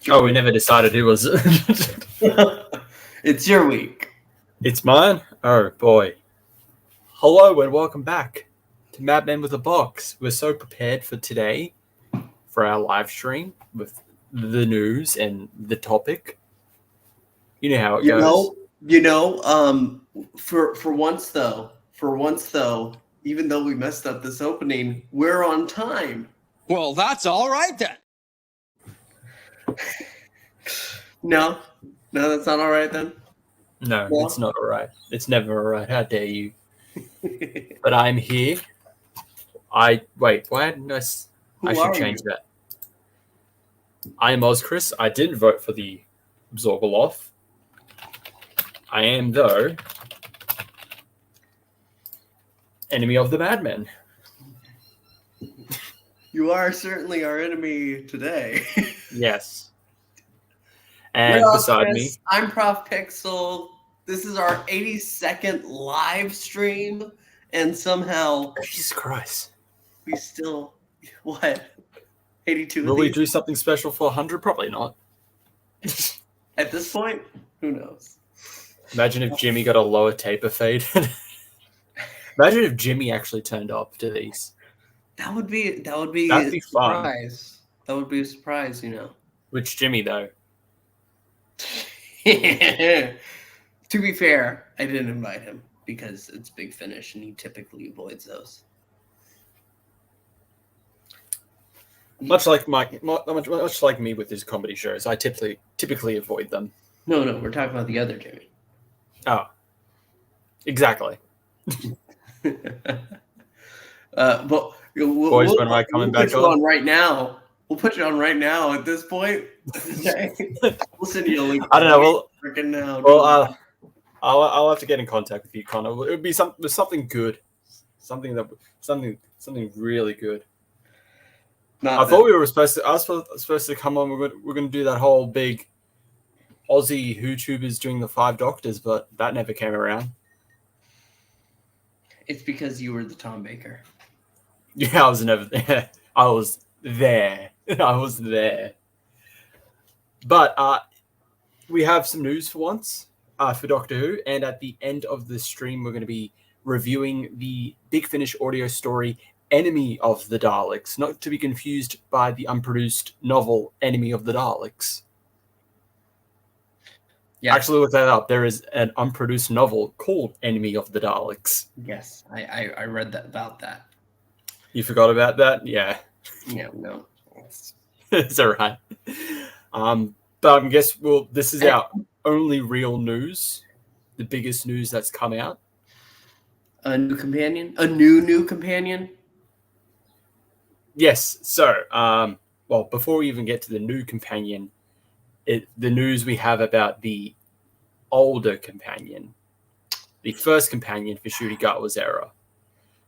Oh, we never decided who was it. It's your week. It's mine? Oh, boy. Hello and welcome back to Madmen with a Box. We're so prepared for today, for our live stream with the news and the topic. You know how it goes. For once though, even though we messed up this opening, we're on time. Well, that's all right then. No, that's not all right then. No, it's not all right. It's never all right. How dare you? But I'm here. Why didn't I should change that. I am OZChris. I didn't vote for the Zorgoloff. I am, though, enemy of the madmen. You are certainly our enemy today. Yes. And beside me, I'm ProfPixel. This is our 82nd live stream, and somehow Jesus Christ, we still 82. Will we do something special for 100? Probably not. At this point, who knows? Imagine if Jimmy got a lower taper fade. Imagine if Jimmy actually turned up to these. That would be That'd be fun. Surprise. That would be a surprise, you know. Which Jimmy though? To be fair, I didn't invite him because it's Big Finish and he typically avoids those. Much like me with his comedy shows, I typically avoid them. No, we're talking about the other Jimmy. Oh, exactly. But Boys, when am I coming back put you on right now? We'll put you on right now. At this point, we'll send you a link. I don't know. Freaking now. Well, I'll have to get in contact with you, Connor. It would be something good, something really good. I thought I was supposed to come on. We're going to do that whole big Aussie YouTubers doing the 5 Doctors, but that never came around. It's because you were the Tom Baker. Yeah, I was never there. I was there. But we have some news for once for Doctor Who, and at the end of the stream, we're going to be reviewing the Big Finish audio story Enemy of the Daleks, not to be confused by the unproduced novel Enemy of the Daleks. Yeah. Actually, look that up. There is an unproduced novel called Enemy of the Daleks. Yes, I read that about that. You forgot about that? Yeah. Yeah, no. It's all right. But I guess this is our only real news, the biggest news that's come out. A new companion? A new companion? Yes. So, before we even get to the new companion, the news we have about the older companion, the first companion for Ncuti Gatwa's era.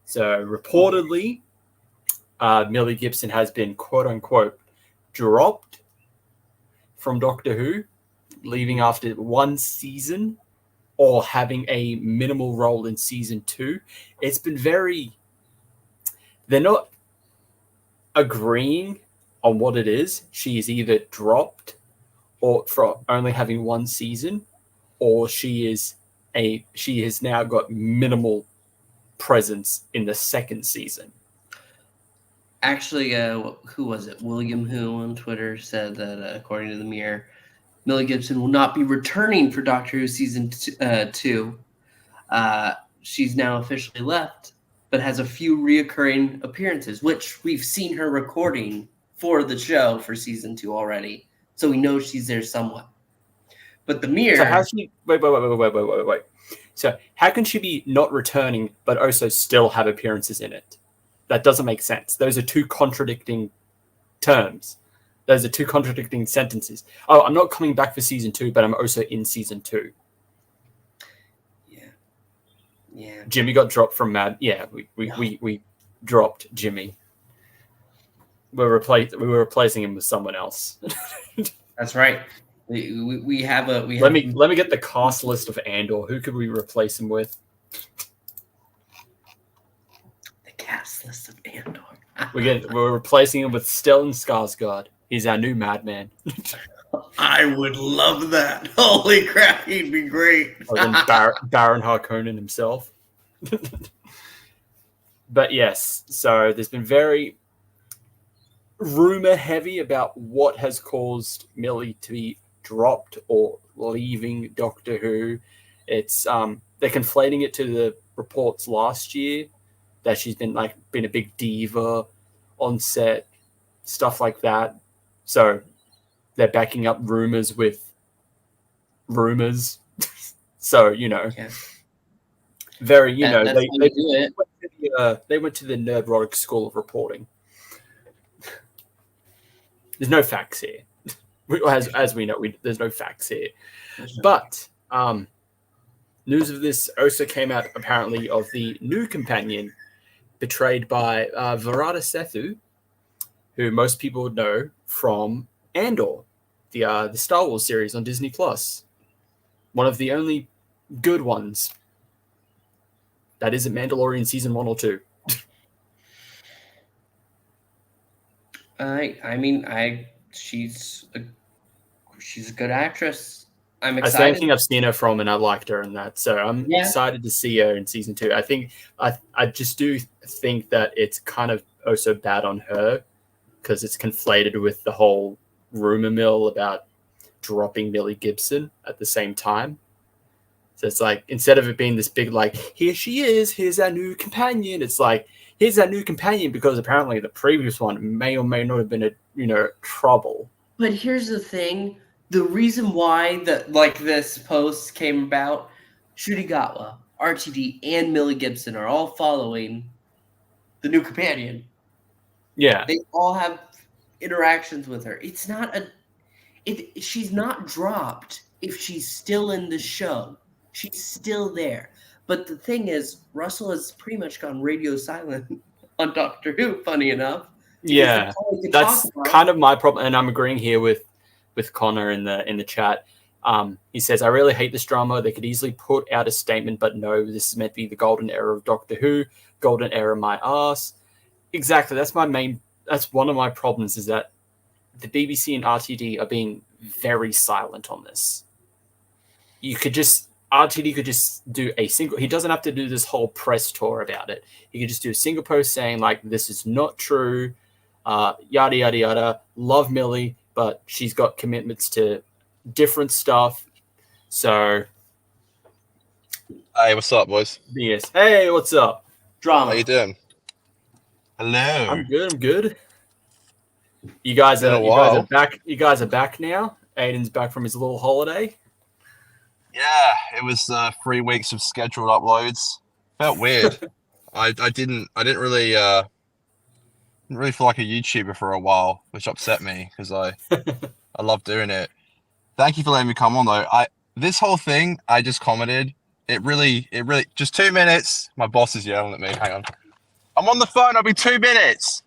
So, reportedly, Millie Gibson has been, quote-unquote, dropped from Doctor Who, leaving after 1 season or having a minimal role in season 2. It's been they're not agreeing on what it is. She is either dropped or for only having 1 season, or she has now got minimal presence in the 2nd season. Actually, who was it? William Who on Twitter said that according to the Mirror, Millie Gibson will not be returning for Doctor Who season 2. She's now officially left, but has a few reoccurring appearances, which we've seen her recording for the show for season 2 already. So we know she's there somewhat. But the Mirror... So how she... Wait. So how can she be not returning, but also still have appearances in it? That doesn't make sense. Those are 2 contradicting terms. Those are 2 contradicting sentences. Oh, I'm not coming back for season 2, but I'm also in season 2. Yeah. Jimmy got dropped from Mad. Yeah, we dropped Jimmy. We were replacing him with someone else. That's right. We have a Let me get the cast list of Andor. Who could we replace him with? the cast list of Andor. We're replacing him with Stellan Skarsgård. He's our new madman. I would love that. Holy crap, he'd be great. Or then Baron Harkonnen himself. But yes, so there's been very rumor heavy about what has caused Millie to be dropped or leaving Doctor Who. It's they're conflating it to the reports last year that she's been a big diva on set, stuff like that. So they're backing up rumors with rumors. So, very, that's how you do it. They went to the Nerdrotic School of Reporting. There's no facts here. As we know, there's no facts here. But news of this also came out, apparently, of the new companion betrayed by Varada Sethu, who most people would know from Andor, the Star Wars series on Disney Plus. One of the only good ones that isn't Mandalorian season 1 or 2. She's a good actress. I'm That's excited. the only thing I've seen her from, and I liked her in that. So I'm excited to see her in season 2. I think I just do think that it's kind of also bad on her because it's conflated with the whole rumor mill about dropping Millie Gibson at the same time. So it's like, instead of it being this big, here she is, here's our new companion, it's like, here's our new companion because apparently the previous one may or may not have been trouble. But here's the thing. The reason why this post came about, Shurigawa, RTD, and Millie Gibson are all following the new companion. Yeah. They all have interactions with her. She's not dropped if she's still in the show. She's still there. But the thing is, Russell has pretty much gone radio silent on Doctor Who, funny enough. Yeah, that's kind of my problem. And I'm agreeing here with Connor in the chat. He says, I really hate this drama. They could easily put out a statement, but no, this is meant to be the golden era of Doctor Who. Golden era my ass. Exactly. That's one of my problems, is that the BBC and RTD are being very silent on this. RTD could just do a single, he doesn't have to do this whole press tour about it. He could just do a single post saying this is not true, yada, yada, yada, love Millie, but she's got commitments to different stuff. So. Hey, what's up, boys? Yes. Hey, what's up? Drama. How you doing? Hello. I'm good. You guys are back. You guys are back now. Aiden's back from his little holiday. Yeah, it was 3 weeks of scheduled uploads. Felt weird. I didn't really feel like a YouTuber for a while, which upset me because I love doing it. Thank you for letting me come on though. This whole thing I just commented. It really just 2 minutes. My boss is yelling at me. Hang on. I'm on the phone. I'll be 2 minutes.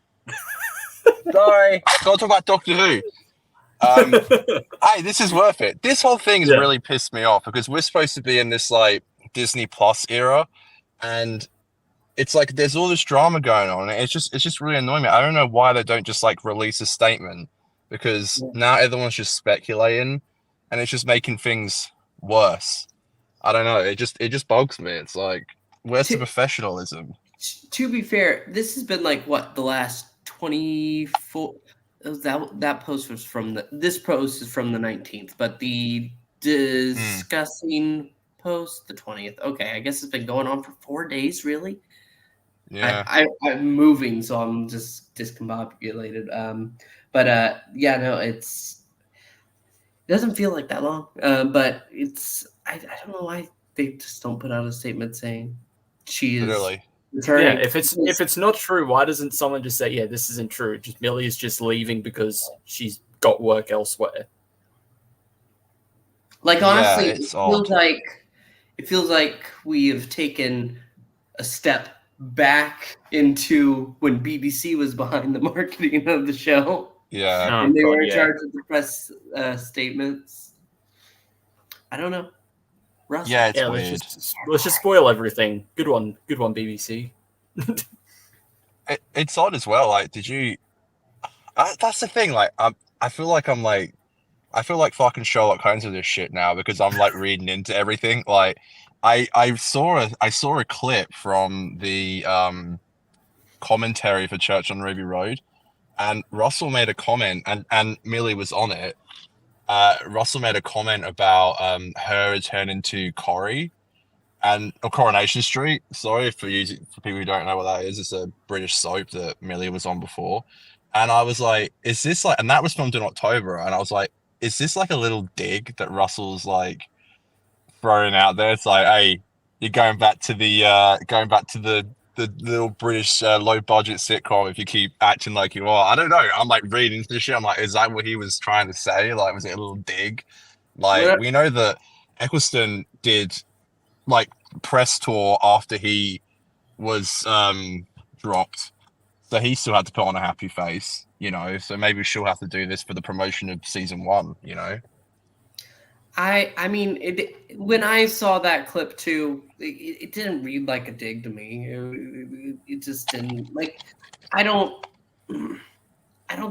Sorry. Gotta talk about Doctor Who. Hey, this is worth it. This whole thing has really pissed me off because we're supposed to be in this Disney Plus era, and it's there's all this drama going on. And it's just really annoying me. I don't know why they don't just release a statement, because now everyone's just speculating, and it's just making things worse. I don't know. It just bugs me. It's where's the professionalism? To be fair, this has been the last 24. That post was this post is from the 19th, but the discussing post, the 20th. Okay, I guess it's been going on for 4 days, really. Yeah. I'm moving, so I'm just discombobulated. It doesn't feel like that long. But I don't know why they just don't put out a statement saying she is literally returning. Yeah, if it's not true, why doesn't someone just say, this isn't true? Just Millie is just leaving because she's got work elsewhere. Honestly, yeah, it feels like we have taken a step back into when BBC was behind the marketing of the show. Yeah. And they were in charge of the press statements. I don't know. Russell. Yeah, it's Yeah, weird. let's just spoil everything. Good one, BBC. It's odd as well. Like, did you? That's the thing. Like, I feel like I feel like fucking Sherlock Holmes with this shit now because I'm like reading into everything. Like, I saw a clip from the commentary for Church on Ruby Road, and Russell made a comment, and Millie was on it. Russell made a comment about her returning to Corrie or Coronation Street. Sorry for people who don't know what that is. It's a British soap that Millie was on before. And I was like, is this like, and that was filmed in October. And I was like, is this like a little dig that Russell's like throwing out there? It's like, hey, you're going back to the little British low budget sitcom if you keep acting like you are. I don't know. I'm like reading into this shit. I'm like, is that what he was trying to say? Like, was it a little dig? Like, we know that Eccleston did like press tour after he was dropped, so he still had to put on a happy face, you know. So maybe she'll have to do this for the promotion of season 1, you know. I mean, when I saw that clip too, it didn't read like a dig to me. It just didn't. Like, I don't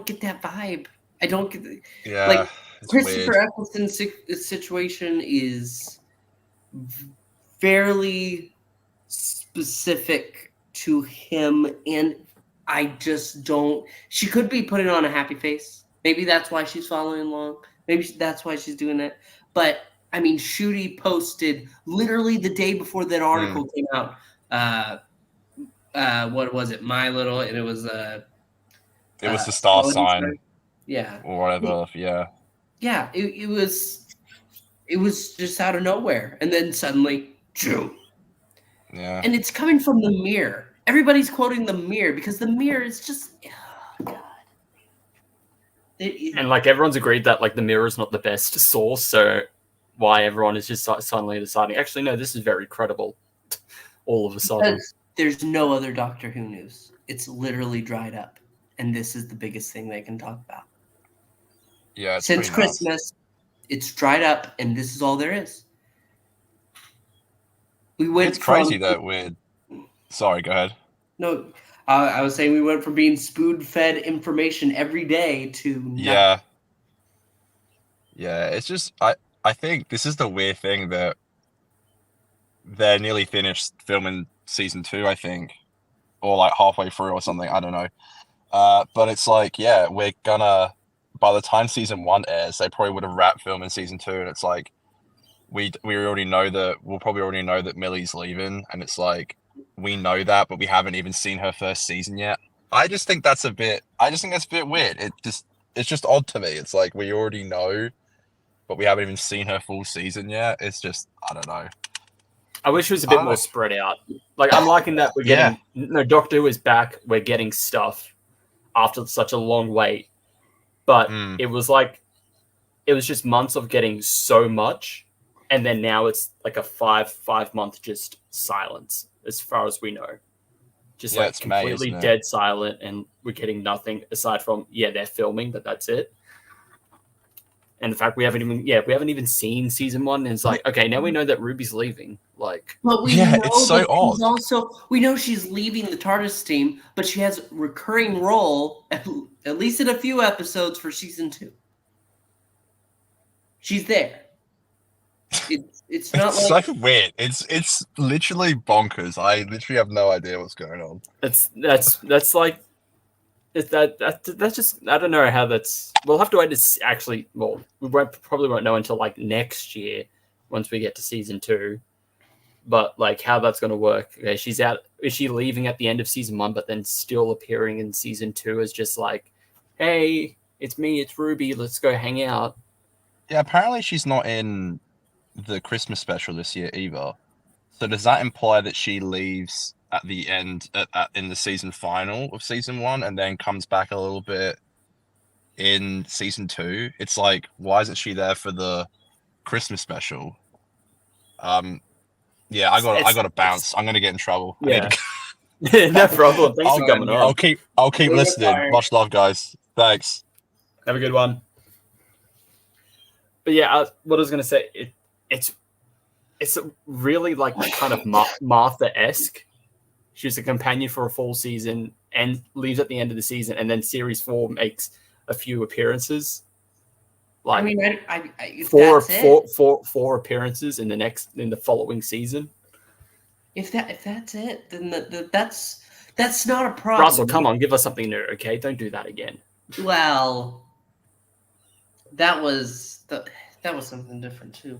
get that vibe. I don't get like Christopher Eccleston's situation is fairly specific to him, and I just don't. She could be putting on a happy face. Maybe that's why she's following along. Maybe that's why she's doing it. But I mean, Shooty posted literally the day before that article came out. What was it? My Little, and it was it was the star sign, yeah, or whatever. Yeah. It was just out of nowhere, and then suddenly, June. Yeah. And it's coming from the Mirror. Everybody's quoting the Mirror because the Mirror is just, oh God. And like everyone's agreed that like the Mirror is not the best source, so why everyone is just suddenly deciding, actually, no, this is very credible. All of a sudden. Because there's no other Doctor Who news. It's literally dried up. And this is the biggest thing they can talk about. Yeah. Since Christmas, it's dried up, and this is all there is. It's crazy that we're. Sorry, go ahead. No, I was saying we went from being spoon-fed information every day to nothing. Yeah. It's just I think this is the weird thing that they're nearly finished filming season 2, I think, or like halfway through or something. I don't know. But it's like, yeah, we're gonna. By the time season 1 airs, they probably would have wrapped filming season 2, and it's like. We already know that we'll probably already know that Millie's leaving, and it's like we know that, but we haven't even seen her first season yet. I just think that's a bit weird. It's just odd to me. It's like we already know, but we haven't even seen her full season yet. It's just, I don't know. I wish it was a bit more spread out. Like, I'm liking that we're getting Doctor Who is back. We're getting stuff after such a long wait, but it was just months of getting so much. And then now it's like a five month just silence, as far as we know. Just like completely dead silent, and we're getting nothing aside from they're filming, but that's it. And the fact we haven't even seen season 1, and it's like, okay, now we know that Ruby's leaving. Like, but we know it's so odd. We know she's leaving the TARDIS team, but she has a recurring role at least in a few episodes for season 2. She's there. It's not like so weird. It's literally bonkers. I literally have no idea what's going on. That's like that's just, I don't know how that's. We'll have to wait to actually. Well, we probably won't know until like next year once we get to season 2. But like how that's going to work. Okay, she's out. Is she leaving at the end of season 1, but then still appearing in season 2 as just like, hey, it's me, it's Ruby. Let's go hang out. Yeah, apparently she's not in the Christmas special this year either. So does that imply that she leaves at the end in the season final of season 1 and then comes back a little bit in season 2? It's like, why isn't she there for the Christmas special? I gotta bounce. I'm gonna get in trouble. Yeah. No problem. Thanks for coming on. I'll keep listening. Much love, guys. Thanks. Have a good one. But yeah, what I was gonna say, it's really like kind of Martha-esque. She's a companion for a full season and leaves at the end of the season, and then series 4 makes a few appearances. Like, I mean, if that's it, four appearances in the following season. If that's it, then that's not a problem. Russell, come on, give us something new, okay? Don't do that again. Well, that was something different too,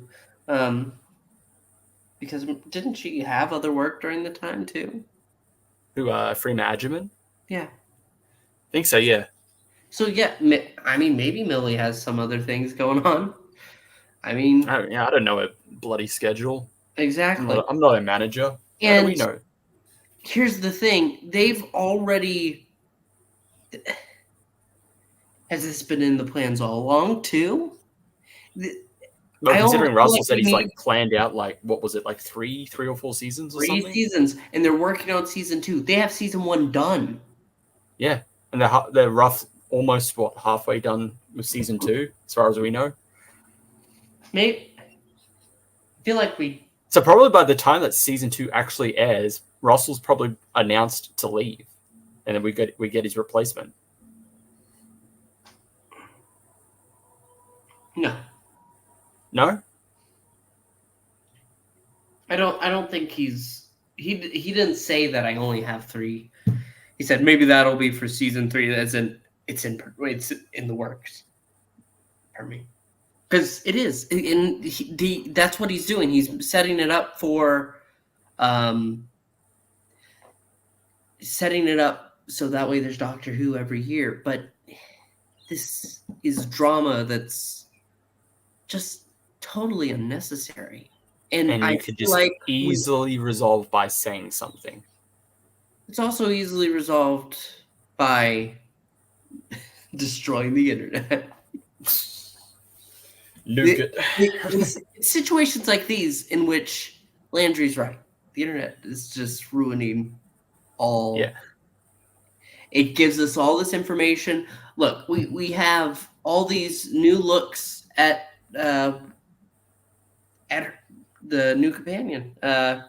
because didn't she have other work during the time too? Who, Freema Agyeman? Yeah, I think so. Yeah. So yeah, I mean, maybe Millie has some other things going on. I mean, I don't know a bloody schedule. Exactly. I'm not a manager. And how do we know? Here's the thing: they've already. Has this been in the plans all along too? But considering Russell said he's like planned out what was it, like three or 4 seasons or something? 3 seasons, and they're working on season 2. They have season 1 done. Yeah, and they're almost halfway done with season 2, as far as we know. Maybe I feel like So probably by the time that season 2 actually airs, Russell's probably announced to leave, and then we get his replacement. No. I don't think he didn't say that I only have 3. He said maybe that'll be for season 3. It's in the works. Pardon me. Because it is, and that's what he's doing. He's setting it up for, setting it up so that way there's Doctor Who every year. But this is drama that's just totally unnecessary, and I could just easily resolve by saying something. It's also easily resolved by destroying the internet. Nuke it. It's situations like these in which Landry's right. The internet is just ruining all. Yeah. It gives us all this information. Look, we have all these new looks at the new companion. It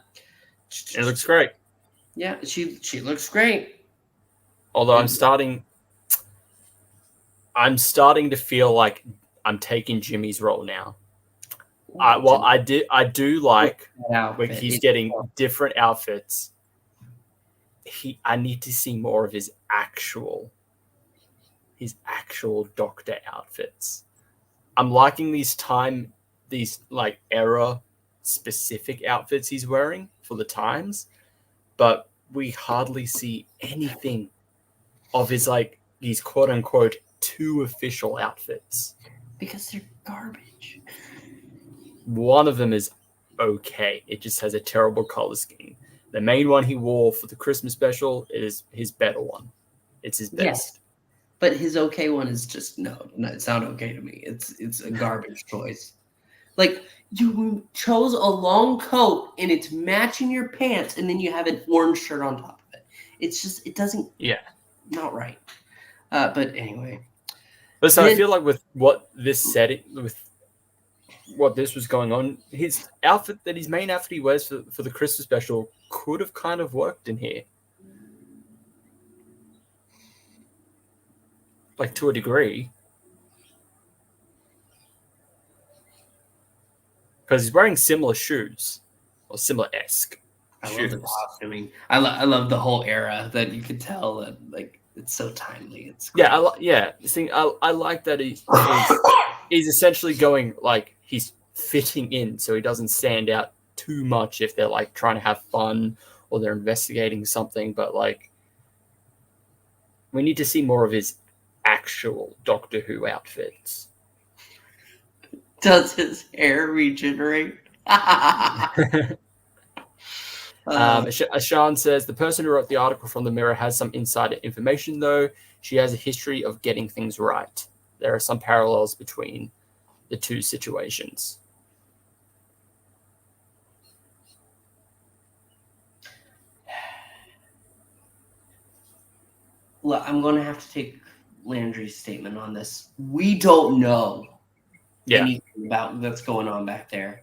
looks great. Yeah, she looks great. Although I'm starting to feel like I'm taking Jimmy's role now. I do like when he's getting different outfits. I need to see more of his actual Doctor outfits. I'm liking these like era specific outfits he's wearing for the times, but we hardly see anything of his these quote unquote 2 official outfits. Because they're garbage. One of them is okay. It just has a terrible color scheme. The main one he wore for the Christmas special is his better one. It's his best. Yes, but his okay one is just no, it's not okay to me. It's a garbage choice. Like, you chose a long coat and it's matching your pants, and then you have an orange shirt on top of it. It's just, it doesn't. Yeah. Not right. But anyway. But so I feel like with what this setting, with what this was going on, his outfit, his main outfit he wears for the Christmas special could have kind of worked in here. Like, to a degree. Because he's wearing similar shoes. Or similar-esque shoes. Love the costuming. I love the whole era that you could tell that, like, it's so timely. It's great. I like that he's essentially going, like, he's fitting in so he doesn't stand out too much if they're, like, trying to have fun or they're investigating something. But, like, we need to see more of his actual Doctor Who outfits. Does his hair regenerate? Ashan says, the person who wrote the article from the Mirror has some insider information, though. She has a history of getting things right. There are some parallels between the 2 situations. Well, I'm going to have to take Landry's statement on this. We don't know anything about what's going on back there.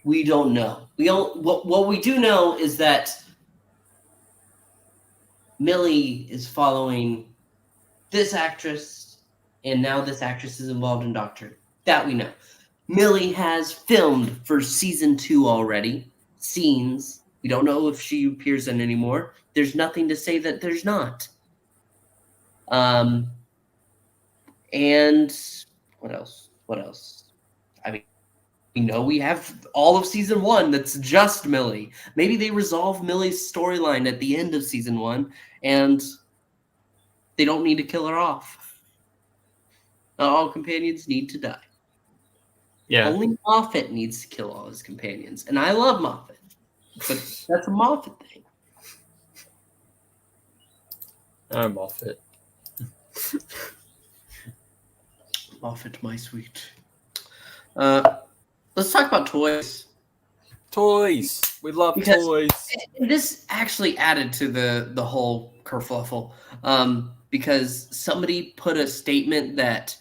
We don't know. What we do know is that Millie is following this actress, and now this actress is involved in Doctor. That we know. Millie has filmed for season 2 already. Scenes. We don't know if she appears in anymore. There's nothing to say that there's not. And what else? What else? I mean, we have all of season 1 that's just Millie. Maybe they resolve Millie's storyline at the end of season 1, and they don't need to kill her off. Not all companions need to die. Yeah. Only Moffat needs to kill all his companions. And I love Moffat, but that's a Moffat thing. Oh, Moffat. Moffat, my sweet. Let's talk about toys. Toys. We love Because- toys. This actually added to the whole kerfluffle, because somebody put a statement that,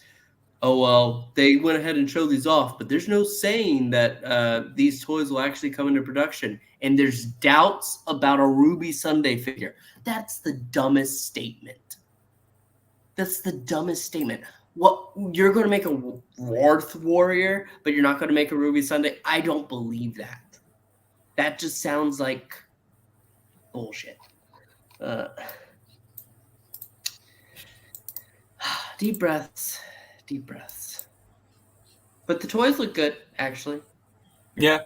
oh, well, they went ahead and showed these off, but there's no saying that these toys will actually come into production. And there's doubts about a Ruby Sunday figure. That's the dumbest statement. That's the dumbest statement. What, you're going to make a Warth Warrior, but you're not going to make a Ruby Sunday? I don't believe that. That just sounds like bullshit. Deep breaths. Deep breaths. But the toys look good, actually. Yeah.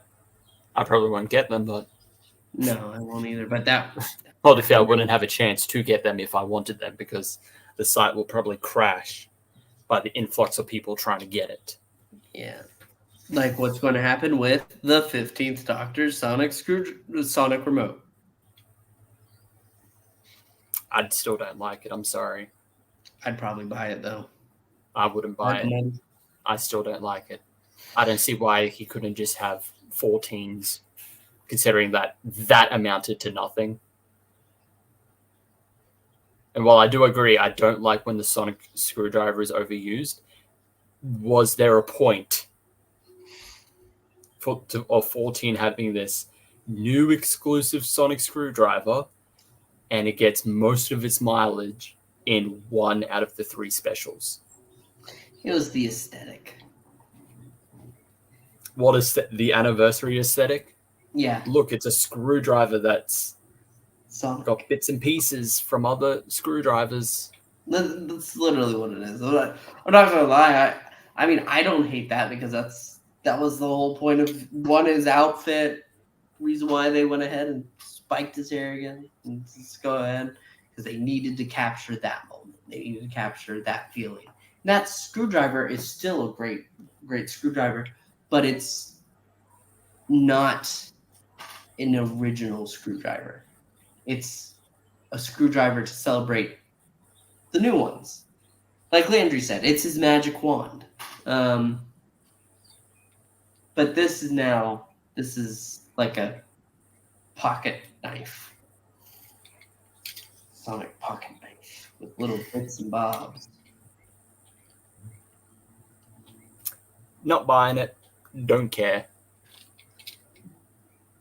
I probably won't get them, but No, I won't either. But that... obviously I wouldn't have a chance to get them if I wanted them because the site will probably crash by the influx of people trying to get it. Yeah. Like what's going to happen with the 15th Doctor's Sonic remote. I still don't like it. I'm sorry. I'd probably buy it, though. I wouldn't buy it. I still don't like it. I don't see why he couldn't just have 14s, considering that amounted to nothing. And while I do agree, I don't like when the sonic screwdriver is overused. Was there a point of 14 having this new exclusive sonic screwdriver, and it gets most of its mileage in 1 out of the 3 specials? It was the aesthetic. What is the anniversary aesthetic? Yeah. Look, it's a screwdriver that's Sonic. got bits and pieces from other screwdrivers. That's literally what it is. I'm not gonna lie. I mean, I don't hate that because that was the whole point of his outfit. Reason why they went ahead and spiked his hair again. And just go ahead because they needed to capture that moment. They needed to capture that feeling. That screwdriver is still a great screwdriver, but it's not an original screwdriver. It's a screwdriver to celebrate the new ones. Like Landry said, it's his magic wand. But this is like a pocket knife. Sonic pocket knife with little bits and bobs. Not buying it. Don't care.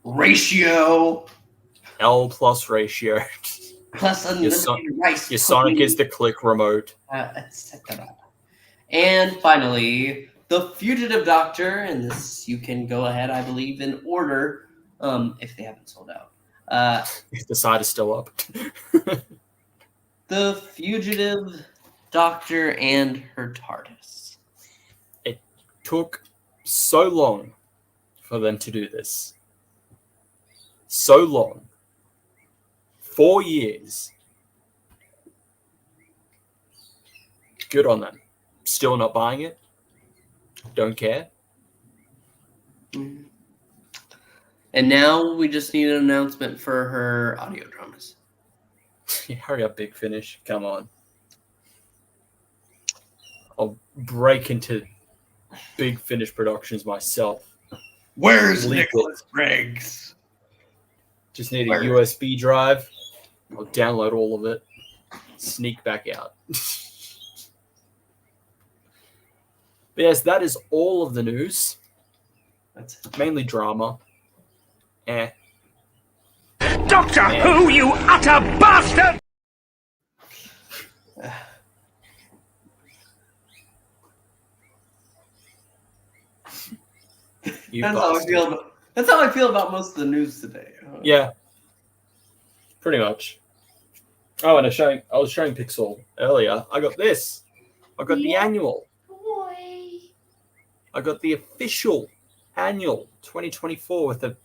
Ratio L plus ratio. plus unlimited rice. Your Sonic is the click remote. Etc. And finally, the Fugitive Doctor, and this you can go ahead, I believe, in order, if they haven't sold out. If the site is still up. The Fugitive Doctor and her TARDIS. It took so long for them to do this. So long. 4 years. Good on them. Still not buying it. Don't care. And now we just need an announcement for her audio dramas. Hurry up, Big Finish. Come on. I'll break into Big Finish Productions myself. Where's Leak Nicholas Briggs? Just need a Where? USB drive. I'll download all of it. Sneak back out. But yes, that is all of the news. That's mainly drama. Doctor Who, you utter bastard! You That's how I bastard. feel. That's how I feel about most of the news today. Yeah, pretty much. Oh, and I was showing Pixel earlier. I got this. I got the annual. Boy. I got the official annual 2024 with a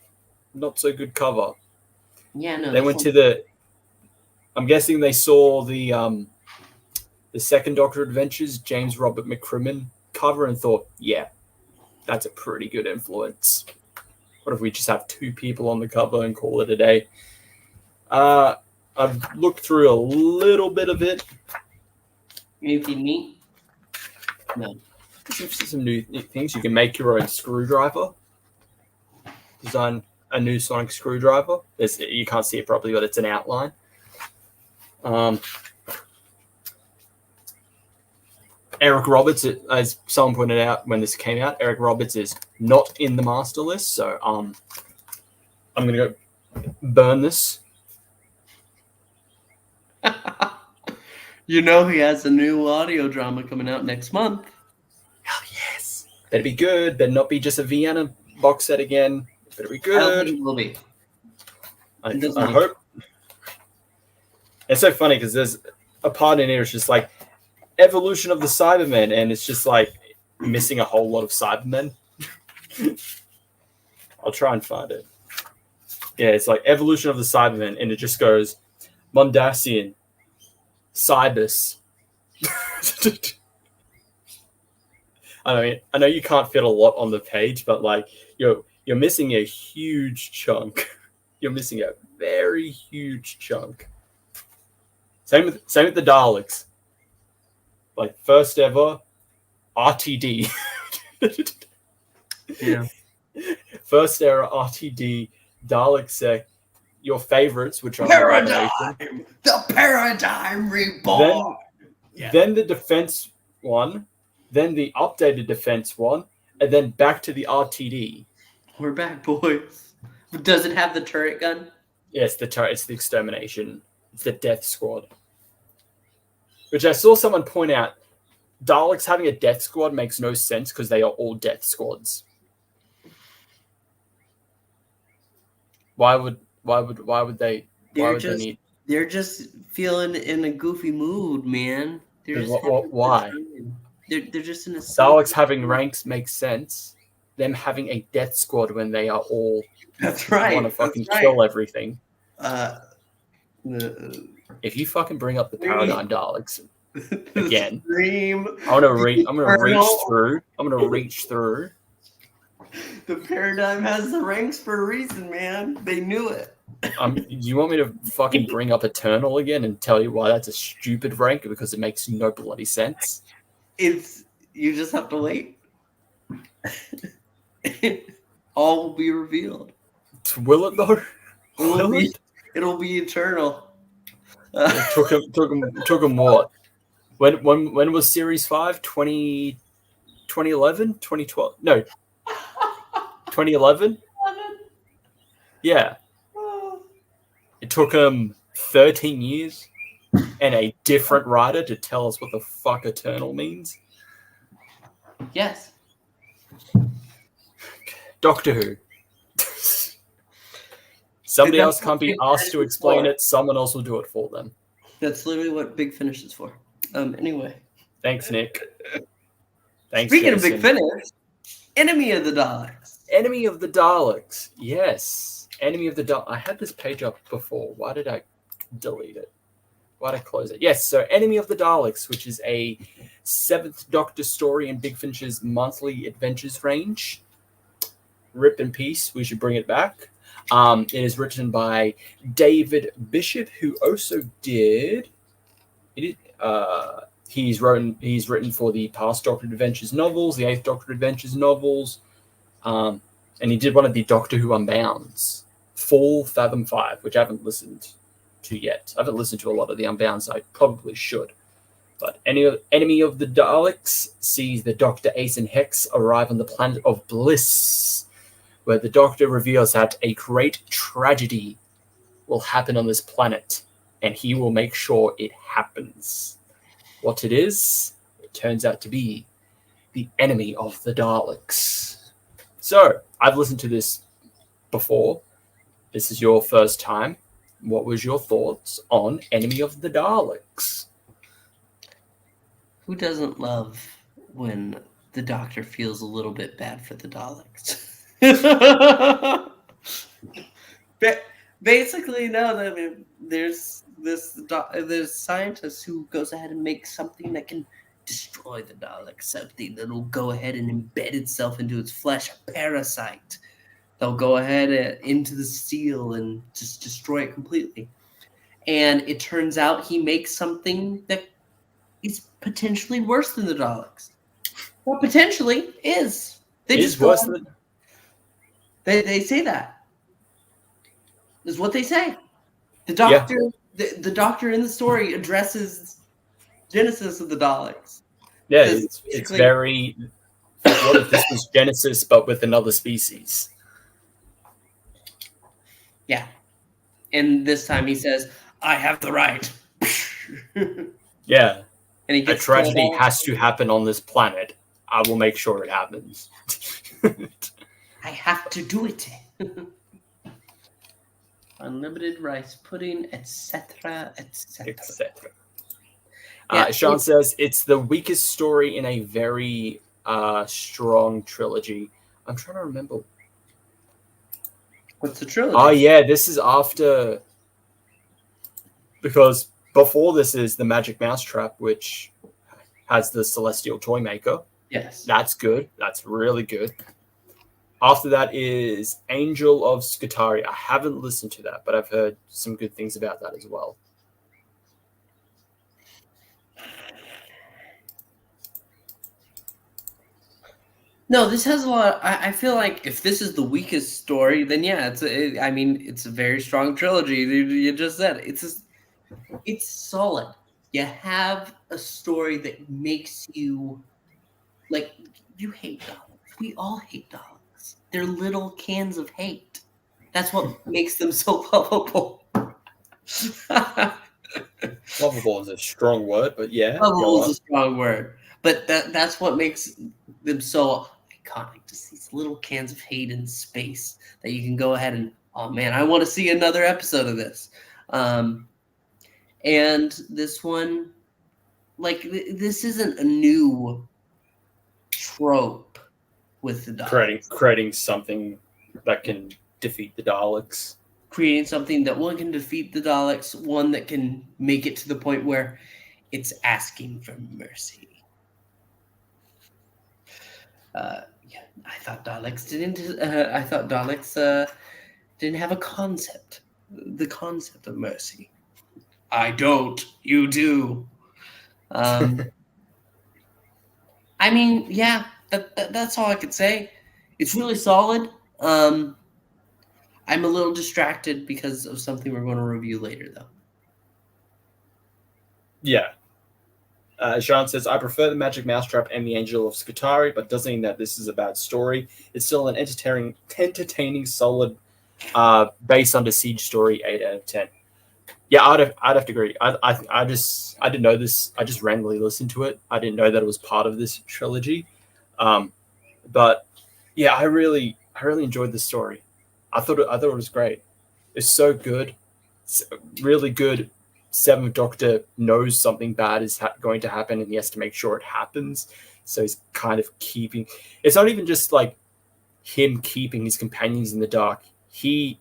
not so good cover. Yeah, no. They went to the. I'm guessing they saw the second Doctor Adventures, James Robert McCrimmon cover, and thought, yeah, that's a pretty good influence. What if we just have two people on the cover and call it a day? I've looked through a little bit of it. Anything neat? No. Some new things. You can make your own screwdriver. Design a new sonic screwdriver. You can't see it properly, but it's an outline. Eric Roberts, as someone pointed out when this came out, Eric Roberts is not in the master list, so I'm gonna go burn this. You know he has a new audio drama coming out next month. Hell yes. Better be good. Better not be just a Vienna box set again. Better be I don't think good. it will be. I hope. It's so funny because there's a part in here. It's just like evolution of the Cybermen, and it's just like missing a whole lot of Cybermen. I'll try and find it. Yeah, it's like evolution of the Cybermen, and it just goes Mondasian, Cybus. I know you can't fit a lot on the page, but like you're missing a huge chunk. You're missing a very huge chunk. Same with the Daleks. Like first ever RTD. Yeah. First era RTD Dalek sec. Your favorites, which are The Paradigm Reborn. Then the defense one, then the updated defense one, and then back to the RTD. We're back, boys. But does it have the turret gun? Yes, the turret. It's the extermination. It's the death squad. Which I saw someone point out. Daleks having a death squad makes no sense because they are all death squads. Why would they need? They're just feeling in a goofy mood, man. They're just why? They're just in a Daleks having ranks makes sense. Them having a death squad when they are all That's right. want to fucking kill everything. If you fucking bring up the Paradigm Daleks again, I'm gonna reach through. The Paradigm has the ranks for a reason, man. They knew it. Do you want me to fucking bring up Eternal again and tell you why that's a stupid rank because it makes no bloody sense? You just have to wait. All will be revealed. Will it though? It'll be eternal. It took him what? When was Series 5? 2011? 2012? No. 2011? Yeah. It took him 13 years and a different writer to tell us what the fuck eternal means. Yes. Doctor Who. Somebody else can't be asked to explain it. Someone else will do it for them. That's literally what Big Finish is for. Anyway. Thanks, Nick. Thanks. Speaking Jason. of Big Finish, Enemy of the Daleks. Enemy of the Daleks. Yes. Enemy of the Daleks. I had this page up before. Why did I delete it? Why did I close it? Yes, so Enemy of the Daleks, which is a 7th Doctor story in Big Finch's monthly adventures range. Rip in peace. We should bring it back. It is written by David Bishop, who also did. He's written for the past Doctor Adventures novels, the 8th Doctor Adventures novels, and he did one of the Doctor Who Unbounds, Fall Fathom 5, which I haven't listened to yet. I haven't listened to a lot of the Unbounds. I probably should. But Enemy of the Daleks sees the Dr. Ace and Hex arrive on the planet of Bliss where the Doctor reveals that a great tragedy will happen on this planet, and he will make sure it happens. What it is, it turns out to be the enemy of the Daleks. So, I've listened to this before. This is your first time. What was your thoughts on Enemy of the Daleks? Who doesn't love when the Doctor feels a little bit bad for the Daleks? Basically, no. I mean, there's scientist who goes ahead and makes something that can destroy the Daleks, something that will go ahead and embed itself into its flesh, a parasite. They'll go ahead into the steel and just destroy it completely. And it turns out he makes something that is potentially worse than the Daleks. Well, potentially is. They Is worse than... They say that. Is what they say. The Doctor, the Doctor in the story addresses Genesis of the Daleks. Yeah, it's very... What if this was Genesis, but with another species? Yeah. And this time he says, I have the right. Yeah. And he A gets tragedy has to happen on this planet. I will make sure it happens. I have to do it. Unlimited rice pudding, etc., etc. Etc. Yeah, Sean says, it's the weakest story in a very strong trilogy. I'm trying to remember. What's the trilogy? Oh, yeah, this is after... Because before this is the Magic Mousetrap, which has the Celestial Toymaker. Yes. That's good. That's really good. After that is Angel of Skutari. I haven't listened to that, but I've heard some good things about that as well. No, this has a lot. I feel like if this is the weakest story, then yeah, it's a very strong trilogy. You just said it's solid. You have a story that makes you like you hate Daleks. We all hate Daleks. They're little cans of hate. That's what makes them so lovable. Lovable is a strong word, but yeah. Lovable is a strong word, but that's what makes them so iconic. Just these little cans of hate in space that you can go ahead and, oh man, I want to see another episode of this. And this one, like, this isn't a new trope with the Daleks. Creating something that can defeat the Daleks. Creating something that one can defeat the Daleks, one that can make it to the point where it's asking for mercy. Yeah, I thought Daleks didn't have a concept. The concept of mercy. I don't. You do. I mean, yeah, that's all I could say. It's really solid. I'm a little distracted because of something we're going to review later, though. Yeah. Sean says, I prefer the Magic Mousetrap and the Angel of Skutari, but doesn't mean that this is a bad story. It's still an entertaining, solid, based on the Siege story, 8 out of 10. Yeah, I'd have to agree. I didn't know this. I just randomly listened to it. I didn't know that it was part of this trilogy. But yeah, I really enjoyed the story. I thought it was great. It's so good. It's really good. Seventh Doctor knows something bad is going to happen, and he has to make sure it happens. So he's kind of keeping... It's not even just like him keeping his companions in the dark. He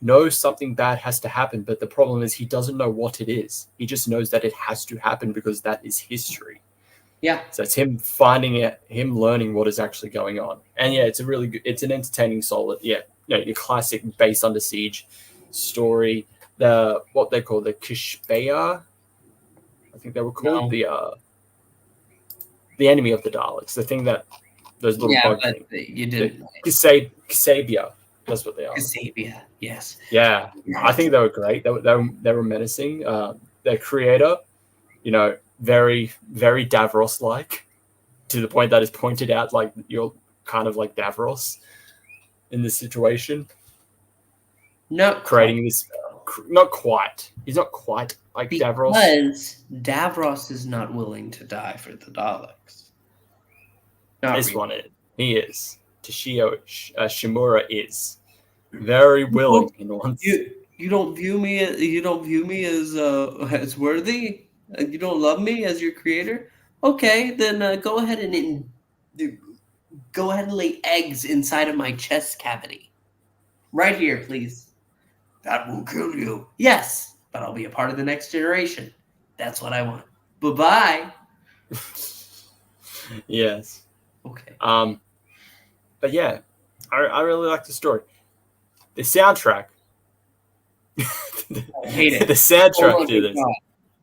knows something bad has to happen, but the problem is he doesn't know what it is. He just knows that it has to happen because that is history. Yeah. So it's him finding it, him learning what is actually going on. And yeah, it's a really good... It's an entertaining, solid... Yeah, your classic base under siege story. What they call the Kishbaya, I think they were called the enemy of the Daleks. The thing that those little bug things. You didn't. Kisabia. That's what they are. Kisabia, yes. Yeah, I think they were great. They were menacing. Their creator, very very Davros-like, to the point that is pointed out like you're kind of like Davros. in this situation, No, creating this. Not quite. He's not quite like Davros. Because Davros is not willing to die for the Daleks. Not This really. one is. He is. Toshio Shimura is very willing and wants. You don't view me as worthy. You don't love me as your creator. Okay, then go ahead and lay eggs inside of my chest cavity, right here, please. That will kill you. Yes, but I'll be a part of the next generation. That's what I want. Bye-bye. Yes. Okay. But yeah, I really like the story. The soundtrack. I hate it. The soundtrack Oh my do this. God.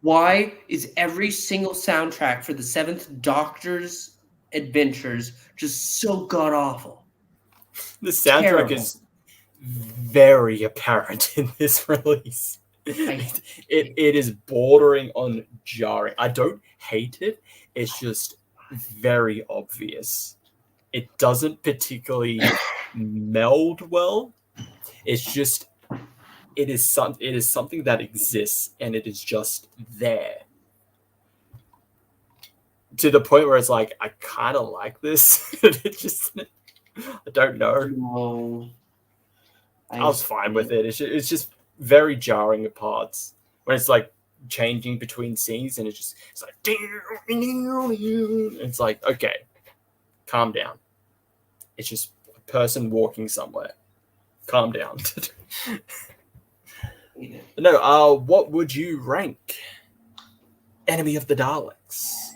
Why is every single soundtrack for the Seventh Doctor's adventures just so god awful? The soundtrack Terrible. is very apparent in this release. It is bordering on jarring. I don't hate it. It's just very obvious. It doesn't particularly meld well. It's just it is something that exists and it is just there. To the point where it's like I kind of like this. It just I don't know. No. I was fine with it. It's just very jarring at parts when it's like changing between scenes and it's like it's like okay, calm down. It's just a person walking somewhere. Calm down. No, what would you rank Enemy of the Daleks?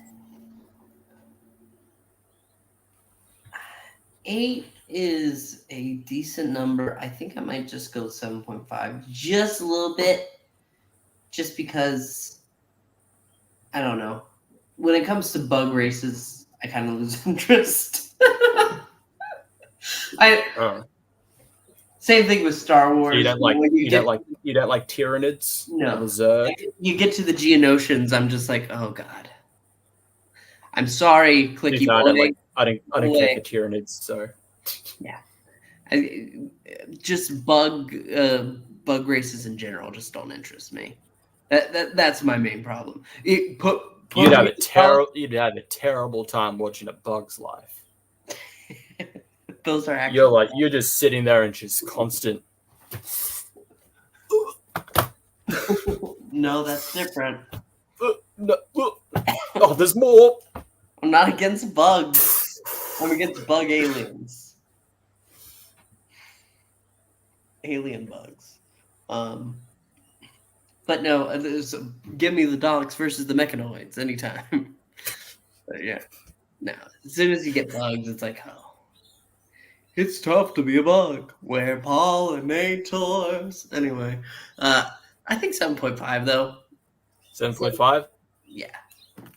8 is a decent number. I think I might just go 7.5. Just a little bit. Just because, I don't know. When it comes to bug races, I kind of lose interest. Same thing with Star Wars. You don't like Tyranids? No. The Zerg? You get to the Geonosians, I'm just like, oh god. I'm sorry, Clicky No, Boy. I don't care for Tyranids, so Yeah. Just bug races in general just don't interest me. That's my main problem. You'd have a terrible time watching A Bug's Life. Those are actually You're just sitting there and just constant. No, that's different. Oh, there's more. I'm not against bugs. I'm against bug aliens. Alien bugs. But no, give me the Daleks versus the Mechanoids anytime. But yeah. No, as soon as you get bugs, it's like, oh. It's tough to be a bug. We're pollinators. Anyway, I think 7.5 though. 7.5? Yeah.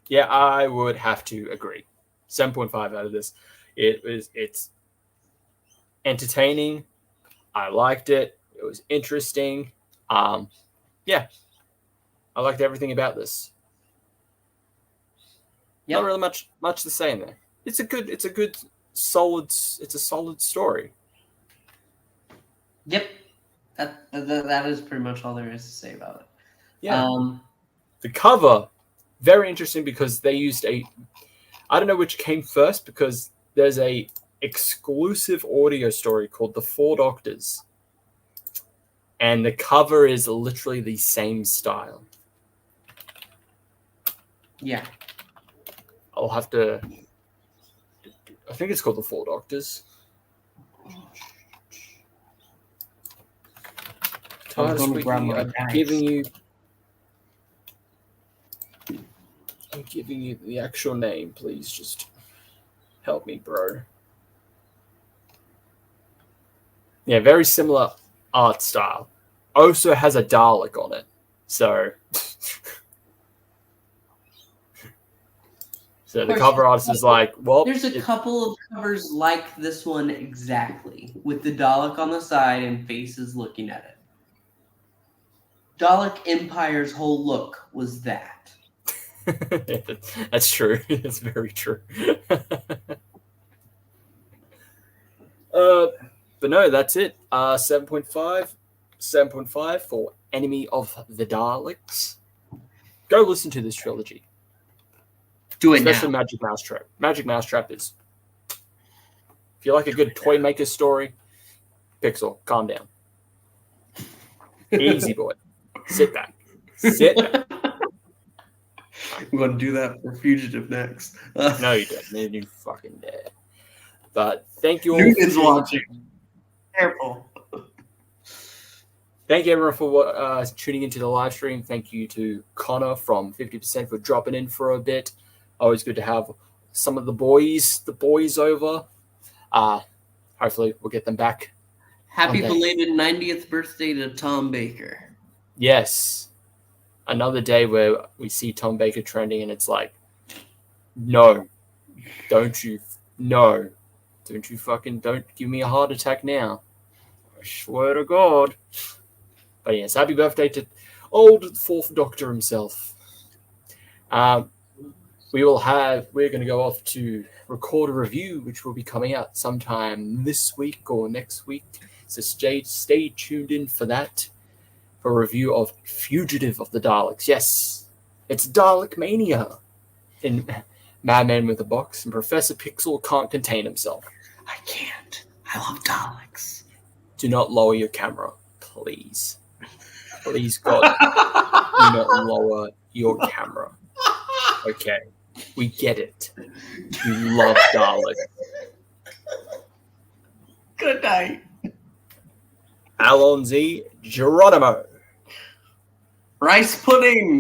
Yeah, I would have to agree. 7.5 out of this. It's entertaining. I liked it. It was interesting. Yeah. I liked everything about this. Yep. Not really much to say in there. It's a solid story. Yep. That is pretty much all there is to say about it. Yeah. The cover, very interesting because they used I don't know which came first because there's a exclusive audio story called The Four Doctors. And the cover is literally the same style. Yeah. I'll have to. I think it's called The Four Doctors. I'm giving you the actual name. Please just help me, bro. Yeah, very similar art style. Also has a Dalek on it. So the cover artist is like, well... There's a couple of covers like this one exactly, with the Dalek on the side and faces looking at it. Dalek Empire's whole look was that. That's true. It's very true. But no, that's it. 7.5 for Enemy of the Daleks. Go listen to this trilogy. Do it Especially now. Magic Mousetrap. Magic Mousetrap is... If you like a good toy maker story, Pixel, calm down. Easy, boy. Sit back. Sit back. I'm going to do that for Fugitive next. No, you don't. No, you fucking dare. But thank you all. Newton's watching. Careful. Thank you everyone for tuning into the live stream. Thank you to Connor from 50% for dropping in for a bit. Always good to have some of the boys over. Hopefully we'll get them back. Happy one day. belated 90th birthday to Tom Baker. Yes. Another day where we see Tom Baker trending and it's like, no, don't you fucking don't give me a heart attack now. I swear to God. But yes, happy birthday to old Fourth Doctor himself. We're going to go off to record a review, which will be coming out sometime this week or next week. So stay tuned in for that. For a review of Fugitive of the Daleks. Yes, it's Dalek Mania in Madmen with a Box, and Professor Pixel can't contain himself. I can't. I love Daleks. Do not lower your camera, please. Please, God, do not lower your camera. Okay, we get it. You love Dalek. Good night. ALLONS-Y, Geronimo. Rice pudding.